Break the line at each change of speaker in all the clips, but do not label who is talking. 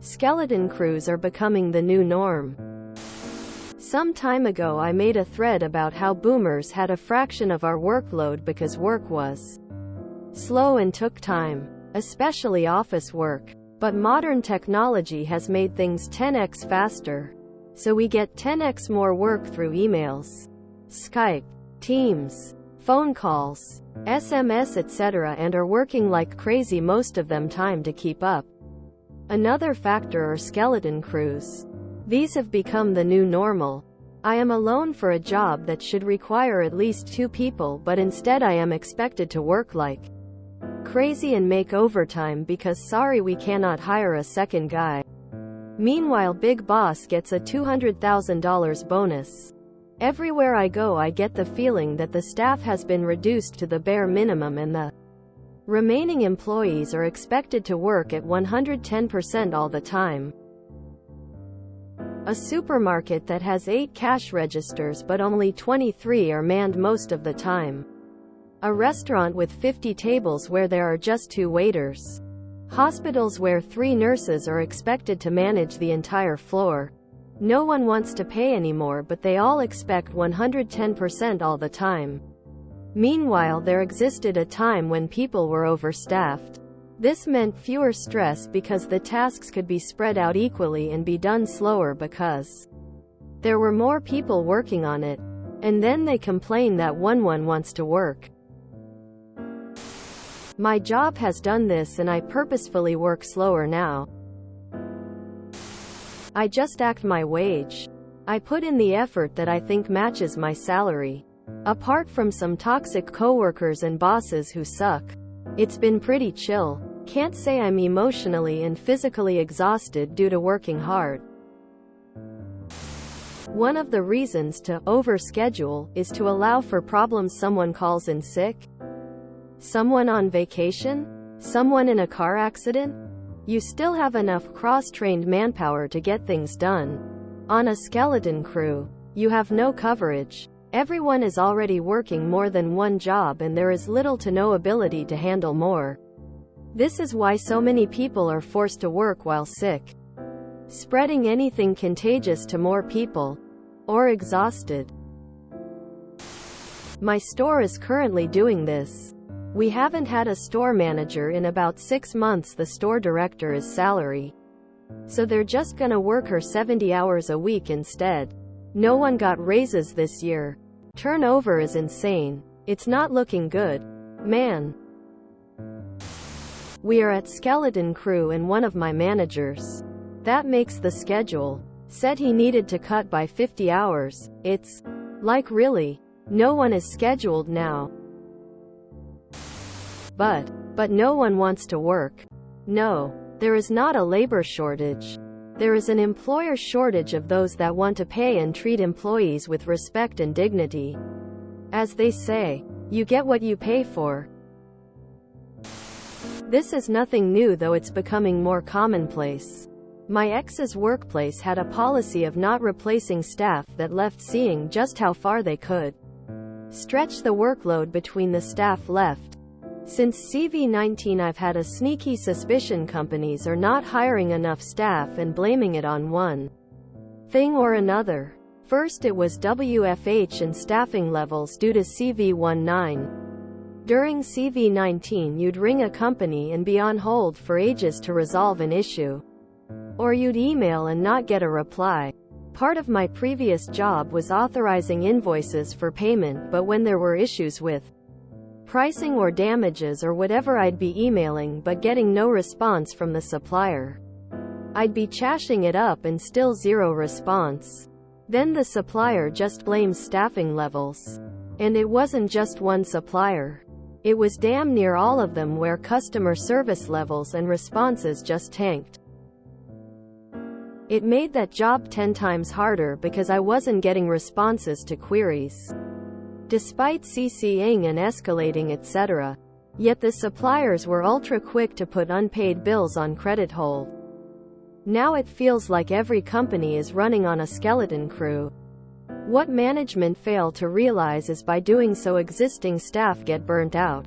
Skeleton crews are becoming the new norm. Some time ago I made a thread about how boomers had a fraction of our workload because work was slow and took time, especially office work. But modern technology has made things 10x faster. So we get 10x more work through emails, Skype, Teams, phone calls, SMS, etc., and are working like crazy most of them time to keep up. Another factor are skeleton crews. These have become the new normal. I am alone for a job that should require at least 2 people, but instead I am expected to work like crazy and make overtime because sorry we cannot hire a second guy. Meanwhile Big Boss gets a $200,000 bonus. Everywhere I go I get the feeling that the staff has been reduced to the bare minimum and the remaining employees are expected to work at 110% all the time. A supermarket that has 8 cash registers but only 23 are manned most of the time. A restaurant with 50 tables where there are just 2 waiters. Hospitals where 3 nurses are expected to manage the entire floor. No one wants to pay anymore, but they all expect 110% all the time. Meanwhile, there existed a time when people were overstaffed. This meant fewer stress because the tasks could be spread out equally and be done slower because there were more people working on it. And then they complain that one wants to work. My job has done this and I purposefully work slower now. I just act my wage. I put in the effort that I think matches my salary. Apart from some toxic coworkers and bosses who suck, it's been pretty chill. Can't say I'm emotionally and physically exhausted due to working hard. One of the reasons to overschedule is to allow for problems. Someone calls in sick, someone on vacation, someone in a car accident. You still have enough cross-trained manpower to get things done. On a skeleton crew, you have no coverage. Everyone is already working more than one job and there is little to no ability to handle more. This is why so many people are forced to work while sick, spreading anything contagious to more people, or exhausted. My store is currently doing this. We haven't had a store manager in about 6 months. The store director is salary, so they're just gonna work her 70 hours a week instead. No one got raises this year. Turnover is insane. It's not looking good, man. We are at skeleton crew and one of my managers, that makes the schedule, said he needed to cut by 50 hours. It's like, really? No one is scheduled now. But no one wants to work. No, there is not a labor shortage. There is an employer shortage of those that want to pay and treat employees with respect and dignity. As they say, you get what you pay for. This is nothing new, though it's becoming more commonplace. My ex's workplace had a policy of not replacing staff that left, seeing just how far they could stretch the workload between the staff left. Since CV-19 I've had a sneaky suspicion companies are not hiring enough staff and blaming it on one thing or another. First it was WFH and staffing levels due to CV-19. During CV-19 you'd ring a company and be on hold for ages to resolve an issue. Or you'd email and not get a reply. Part of my previous job was authorizing invoices for payment, but when there were issues with pricing or damages or whatever, I'd be emailing but getting no response from the supplier. I'd be chashing it up and still zero response. Then the supplier just blames staffing levels. And it wasn't just one supplier. It was damn near all of them, where customer service levels and responses just tanked. It made that job 10 times harder because I wasn't getting responses to queries, despite CCing and escalating, etc. Yet the suppliers were ultra quick to put unpaid bills on credit hold. Now it feels like every company is running on a skeleton crew. What management fail to realize is by doing so existing staff get burnt out,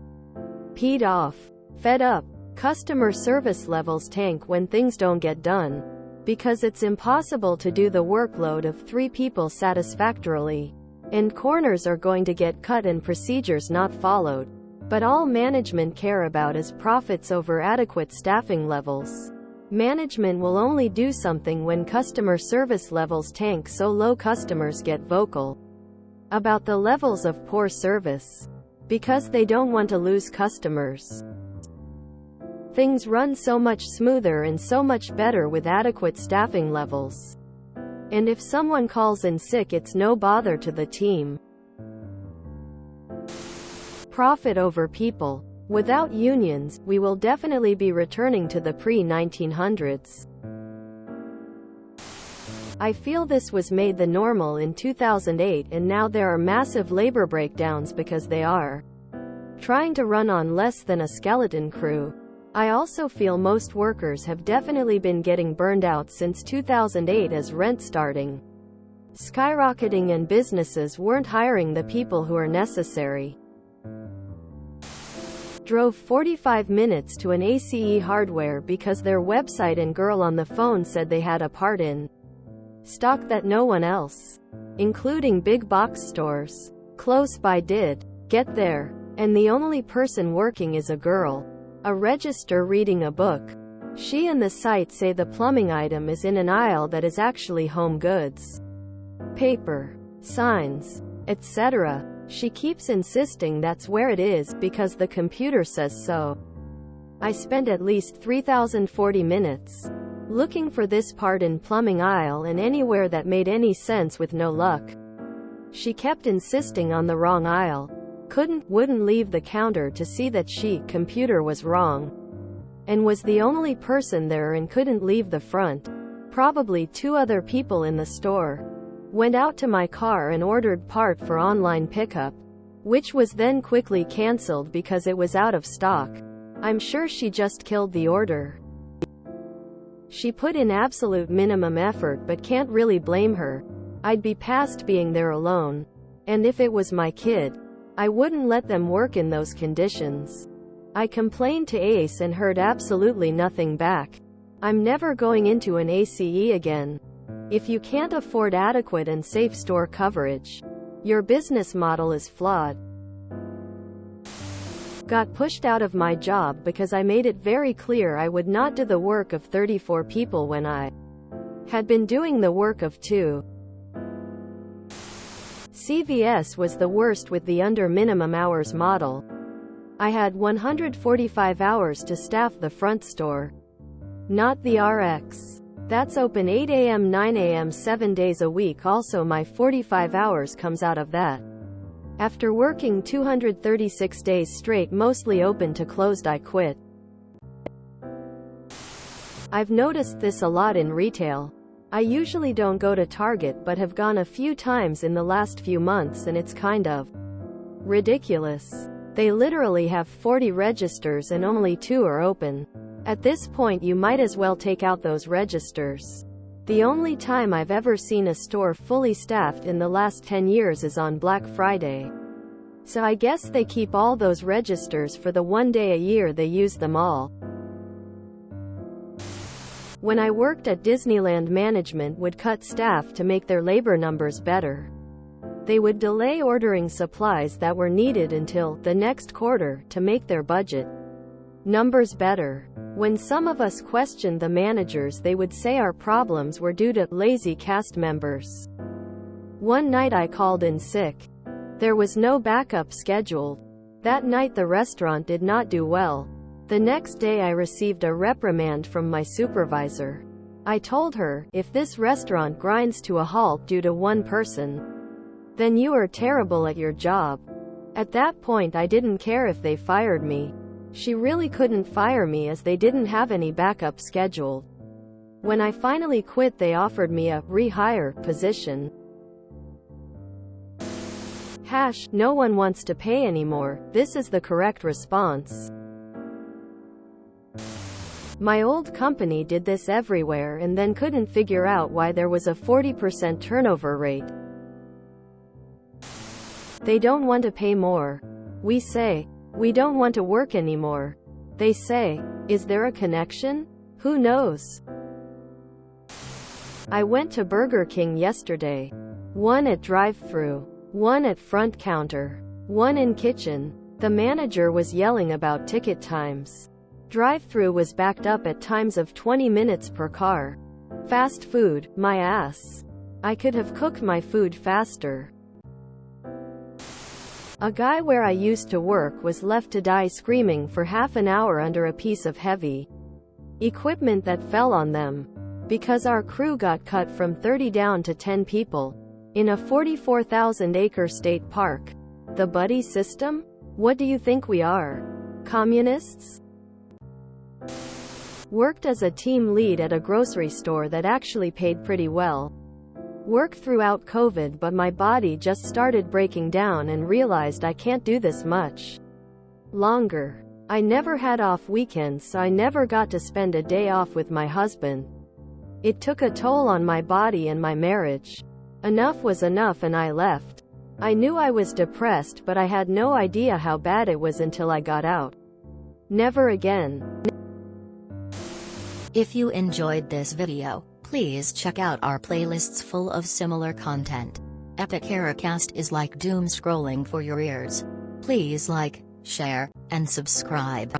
peed off, fed up, Customer service levels tank when things don't get done, because it's impossible to do the workload of 3 people satisfactorily. And corners are going to get cut and procedures not followed. But all management care about is profits over adequate staffing levels. Management will only do something when customer service levels tank, so low customers get vocal about the levels of poor service, because they don't want to lose customers. Things run so much smoother and so much better with adequate staffing levels. And if someone calls in sick, it's no bother to the team. Profit over people. Without unions, we will definitely be returning to the pre-1900s. I feel this was made the normal in 2008, and now there are massive labor breakdowns because they are trying to run on less than a skeleton crew. I also feel most workers have definitely been getting burned out since 2008 as rent starting skyrocketing and businesses weren't hiring the people who are necessary. Drove 45 minutes to an ACE Hardware because their website and girl on the phone said they had a part in stock that no one else, including big box stores close by, did. Get there. And the only person working is a girl. A register reading a book. She and the site say the plumbing item is in an aisle that is actually home goods. Paper, signs, etc. She keeps insisting that's where it is because the computer says so. I spent at least 3,040 minutes looking for this part in plumbing aisle and anywhere that made any sense with no luck. She kept insisting on the wrong aisle. Wouldn't leave the counter to see that computer was wrong. And was the only person there and couldn't leave the front. Probably 2 other people in the store. Went out to my car and ordered part for online pickup, which was then quickly cancelled because it was out of stock. I'm sure she just killed the order. She put in absolute minimum effort, but can't really blame her. I'd be past being there alone. And if it was my kid, I wouldn't let them work in those conditions. I complained to ACE and heard absolutely nothing back. I'm never going into an ACE again. If you can't afford adequate and safe store coverage, your business model is flawed. Got pushed out of my job because I made it very clear I would not do the work of 34 people when I had been doing the work of 2. CVS was the worst with the under minimum hours model. I had 145 hours to staff the front store, not the RX. That's open 8 a.m. 9 a.m. 7 days a week. Also, my 45 hours comes out of that. After working 236 days straight, mostly open to closed, I quit. I've noticed this a lot in retail. I usually don't go to Target but have gone a few times in the last few months, and it's kind of ridiculous. They literally have 40 registers and only 2 are open. At this point you might as well take out those registers. The only time I've ever seen a store fully staffed in the last 10 years is on Black Friday. So I guess they keep all those registers for the one day a year they use them all. When I worked at Disneyland, management would cut staff to make their labor numbers better. They would delay ordering supplies that were needed until the next quarter to make their budget numbers better. When some of us questioned the managers, they would say our problems were due to lazy cast members. One night I called in sick. There was no backup scheduled. That night the restaurant did not do well. The next day I received a reprimand from my supervisor. I told her, if this restaurant grinds to a halt due to one person, then you are terrible at your job. At that point I didn't care if they fired me. She really couldn't fire me as they didn't have any backup scheduled. When I finally quit, they offered me a rehire position. No one wants to pay anymore. This is the correct response. My old company did this everywhere and then couldn't figure out why there was a 40% turnover rate. They don't want to pay more. We say, we don't want to work anymore. They say, is there a connection? Who knows? I went to Burger King yesterday. One at drive-thru, one at front counter, one in kitchen. The manager was yelling about ticket times. Drive-thru was backed up at times of 20 minutes per car. Fast food, my ass. I could have cooked my food faster. A guy where I used to work was left to die screaming for half an hour under a piece of heavy equipment that fell on them. Because our crew got cut from 30 down to 10 people. In a 44,000-acre state park. The buddy system? What do you think we are? Communists? Worked as a team lead at a grocery store that actually paid pretty well. Worked throughout COVID, but my body just started breaking down and realized I can't do this much longer. I never had off weekends, so I never got to spend a day off with my husband. It took a toll on my body and my marriage. Enough was enough and I left. I knew I was depressed, but I had no idea how bad it was until I got out. Never again.
If you enjoyed this video, please check out our playlists full of similar content. Epic Eracast is like doom scrolling for your ears. Please like, share, and subscribe.